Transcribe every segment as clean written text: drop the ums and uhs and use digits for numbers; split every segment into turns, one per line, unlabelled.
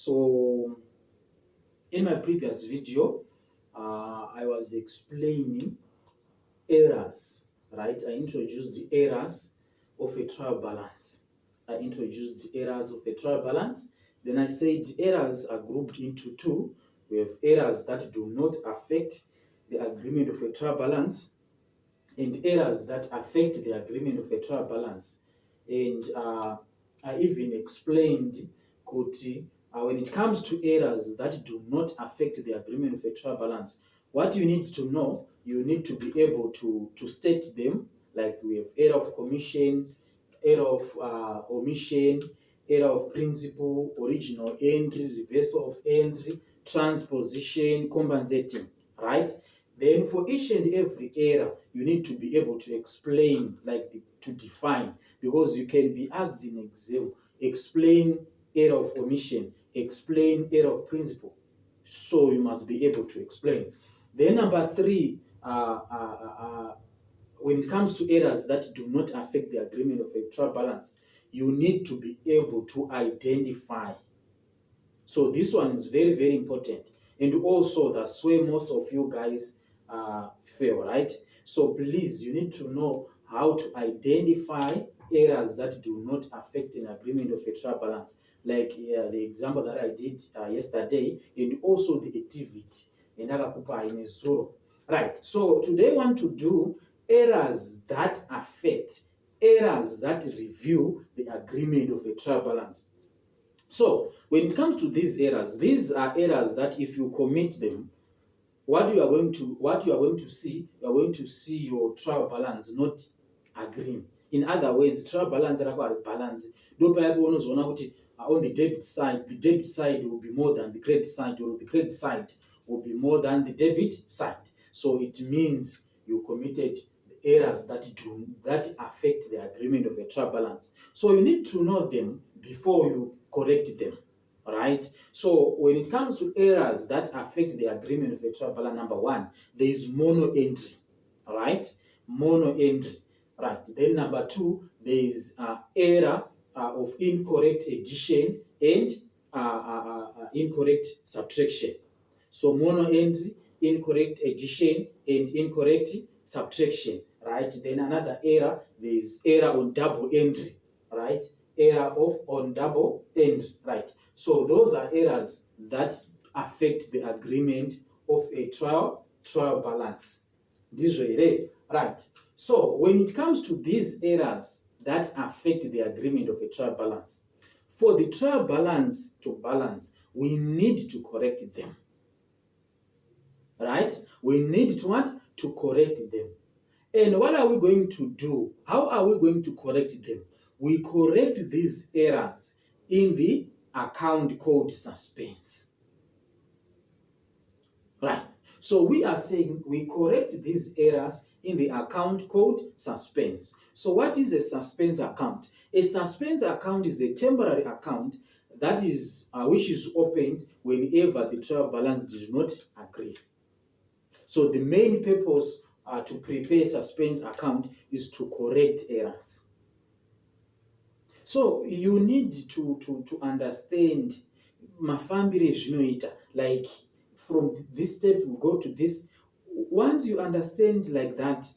So in my previous video, I was explaining errors, right? I introduced the errors of a trial balance. Then I said errors are grouped into two. We have errors that do not affect the agreement of a trial balance and errors that affect the agreement of a trial balance. And I even explained when it comes to errors that do not affect the agreement of a trial balance, what you need to know, you need to be able to state them, like we have error of commission, error of omission, error of principle, original entry, reversal of entry, transposition, compensating, right? Then for each and every error, you need to be able to explain, to define, because you can be asked in exam, explain error of omission, explain error of principle. So you must be able to explain. Then number three, when it comes to errors that do not affect the agreement of a trial balance, you need to be able to identify. So this one is very, very important. And also that's where most of you guys fail, right? So please, you need to know how to identify errors that do not affect an agreement of a trial balance, like the example that I did yesterday, and also the activity. Right, so today I want to do errors that affect, errors that review the agreement of a trial balance. So when it comes to these are errors that if you commit them, what you are going to see, you are going to see your trial balance not agreeing. In other words, trial balance balance. On the debit side will be more than the credit side, or the credit side will be more than the debit side. So it means you committed errors that affect the agreement of a trial balance. So you need to know them before you correct them. Right? So when it comes to errors that affect the agreement of a trial balance, number one, there is mono entry. Right? Mono entry. Right. Then number two, there is error of incorrect addition and incorrect subtraction. So mono entry, incorrect addition, and incorrect subtraction. Right. Then another error, there is error on double entry. Right. Error on double entry. Right. So those are errors that affect the agreement of a trial balance. This way, right? So when it comes to these errors that affect the agreement of a trial balance, for the trial balance to balance, we need to correct them. Right? We need to what? To correct them. And what are we going to do? How are we going to correct them? We correct these errors in the account code suspense. Right. So we are saying we correct these errors in the account code suspense. So what is a suspense account? A suspense account is a temporary account that is which is opened whenever the trial balance did not agree. So the main purpose to prepare a suspense account is to correct errors. So you need to understand mafambire zvinoita, like from this step we go to this. Once you understand like that,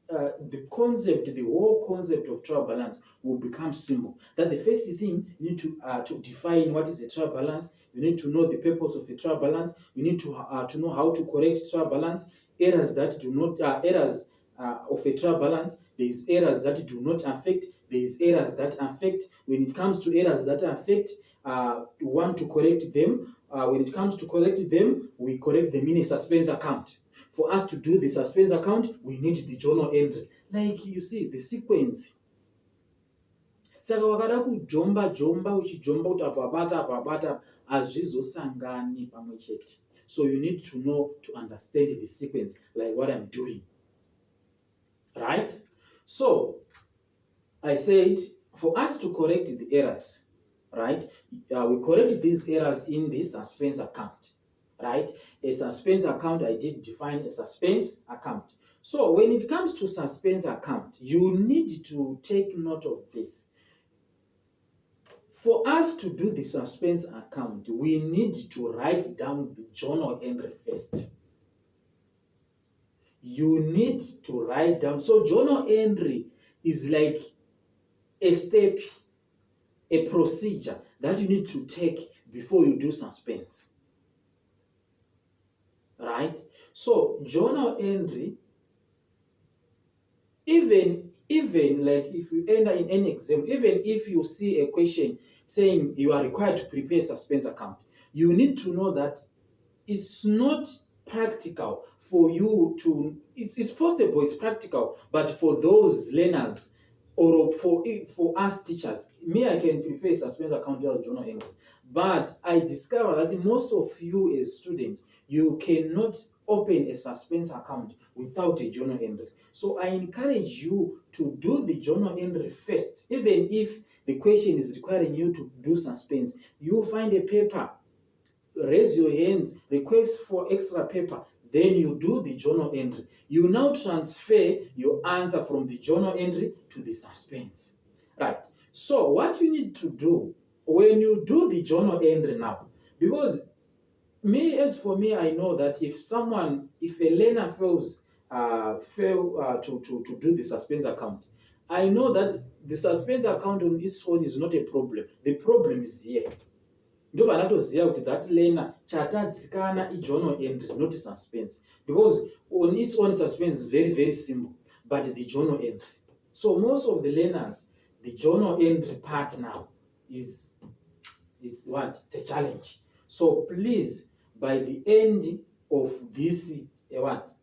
the whole concept of trial balance will become simple. That the first thing you need to define what is a trial balance. You need to know the purpose of a trial balance. You need to know how to correct trial balance. Errors that do not errors of a trial balance. There is errors that do not affect. There is errors that affect. When it comes to errors that affect, we want to correct them. When it comes to correct them, we correct them in a suspense account. For us to do the suspense account, we need the journal entry. Like you see, the sequence. Saka wakada kujomba uchijomba kuti apabata azvizosangani pamwe chete. So you need to know to understand the sequence, like what I'm doing. Right? So I said for us to correct the errors, right? We correct these errors in the suspense account. Right? A suspense account, I did define a suspense account. So when it comes to suspense account, you need to take note of this. For us to do the suspense account, we need to write down the journal entry first. You need to write down. So journal entry is like a step, a procedure that you need to take before you do suspense. Right? So journal entry, even like if you enter in any exam, even if you see a question saying you are required to prepare a suspense account, you need to know that it's not practical for you to, it's possible, it's practical, but for those learners or for us teachers, me, I can prepare a suspense account without journal entry. But I discover that most of you as students, you cannot open a suspense account without a journal entry. So I encourage you to do the journal entry first. Even if the question is requiring you to do suspense, you find a paper, raise your hands, request for extra paper, then you do the journal entry. You now transfer your answer from the journal entry to the suspense. Right. So what you need to do when you do the journal entry now, because as for me, I know that if a learner fails to do the suspense account, I know that the suspense account on its own is not a problem. The problem is here. Ndobva ndatoziva kuti that learner chatadzikana ijournal entry, not suspense, because on its own suspense is very, very simple, but the journal entry. So most of the learners, the journal entry part now is what? It's a challenge. So please, by the end of this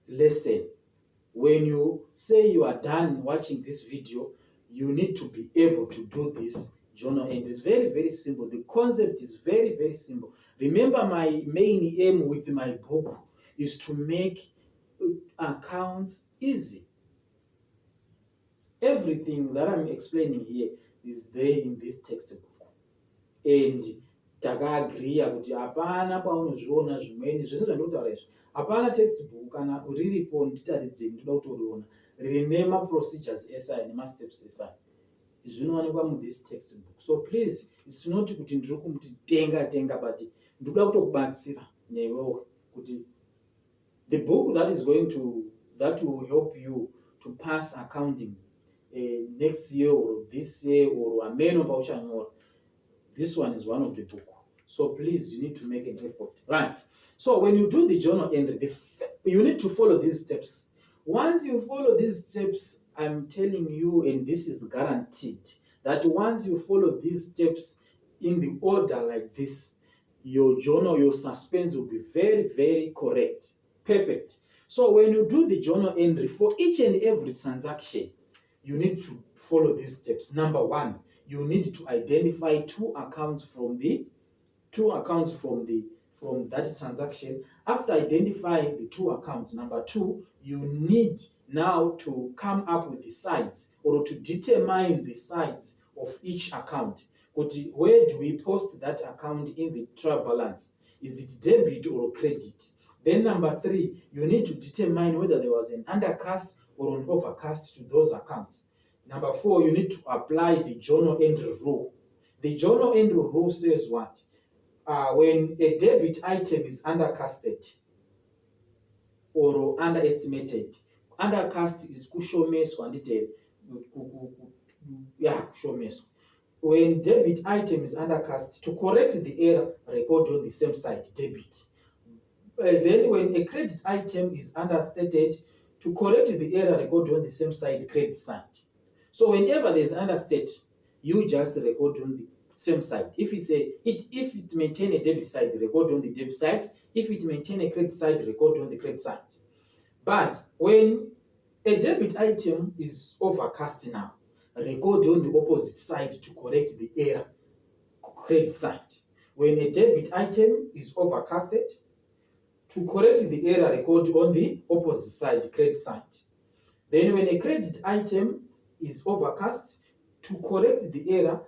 lesson, when you say you are done watching this video, you need to be able to do this journal entry. It's very, very simple. The concept is very, very simple. Remember, my main aim with my book is to make accounts easy. Everything that I'm explaining here is there in this textbook. And takaagreeya kuti hapana paunozviona zvimweni zvese zvandinotaura izvi, hapana textbook kana riripo nditaridzei ndoda kutoriona rine maprocedures esai nemasteps esai. Zvinowanikwa muthis textbook. So please, it's not kuti ndiri kumuti tenga, but ndikuda kutokubatsira newewo kuti the book that will help you to pass accounting next year or this year or ameno pauchanyora, this one is one of the book. So please, you need to make an effort. Right. So when you do the journal entry, you need to follow these steps. Once you follow these steps, I'm telling you, and this is guaranteed, that once you follow these steps in the order like this, your journal, your suspense will be very, very correct. Perfect. So when you do the journal entry for each and every transaction, you need to follow these steps. Number one, you need to identify two accounts from that transaction. After identifying the two accounts, number two, you need now to come up with the sides or to determine the sides of each account. Where do we post that account in the trial balance? Is it debit or credit? Then number three, you need to determine whether there was an undercast or an overcast to those accounts. Number four, you need to apply the journal entry rule. The journal entry rule says what? When a debit item is undercasted or underestimated, undercast is kushomeswa ndite kushomeswa. When debit item is undercast, to correct the error, record on the same side, debit. Then when a credit item is understated, to correct the error, record on the same side, credit side. So whenever there's understate, you just record on the same side. If it maintain a debit side, record on the debit side. If it maintain a credit side, record on the credit side. But when a debit item is overcast now, record on the opposite side to correct the error, credit side. When a debit item is overcasted, to correct the error, record on the opposite side, credit side. Then when a credit item is overcast, to correct the error,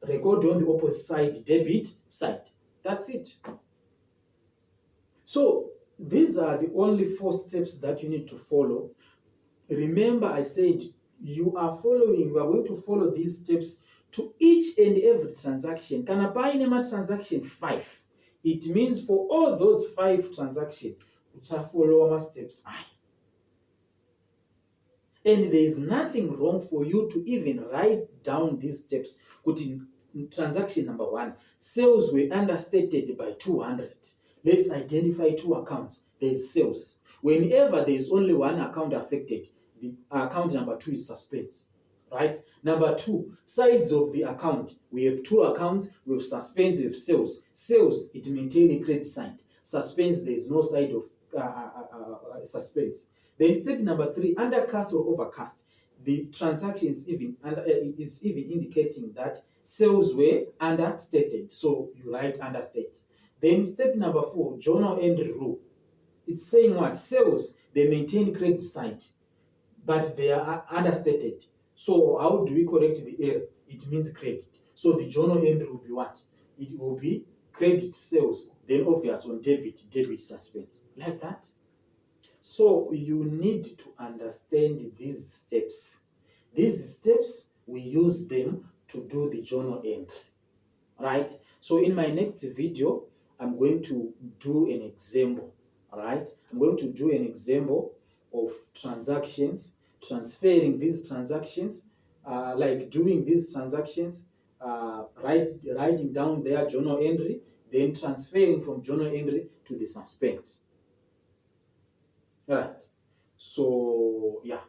record on the opposite side, debit side. That's it. So these are the only 4 steps that you need to follow. Remember, I said we are going to follow these steps to each and every transaction. Kana paine transaction 5. It means for all those 5 transactions, uchafollow steps I. And there is nothing wrong for you to even write down these steps. Transaction number 1, sales were understated by 200. Let's identify 2 accounts. There's sales. Whenever there is only 1 account affected, the account number 2 is suspense. Right? Number 2, sides of the account. We have 2 accounts, we have suspense, we have sales. Sales, it maintains a credit sign. Suspense, there is no side of suspense. Then step number 3, undercast or overcast. The transaction is even indicating that sales were understated. So you write understated. Then step number 4, journal entry rule. It's saying what? Sales, they maintain credit sign, but they are understated. So how do we correct the error? It means credit. So the journal entry will be what? It will be credit sales, then obvious on debit suspense. Like that. So you need to understand these steps. These steps, we use them to do the journal entry, right? So in my next video, I'm going to do an example, right? I'm going to do an example of transactions, transferring these transactions, like doing these transactions, writing down their journal entry, then transferring from journal entry to the suspense. Right. So, yeah.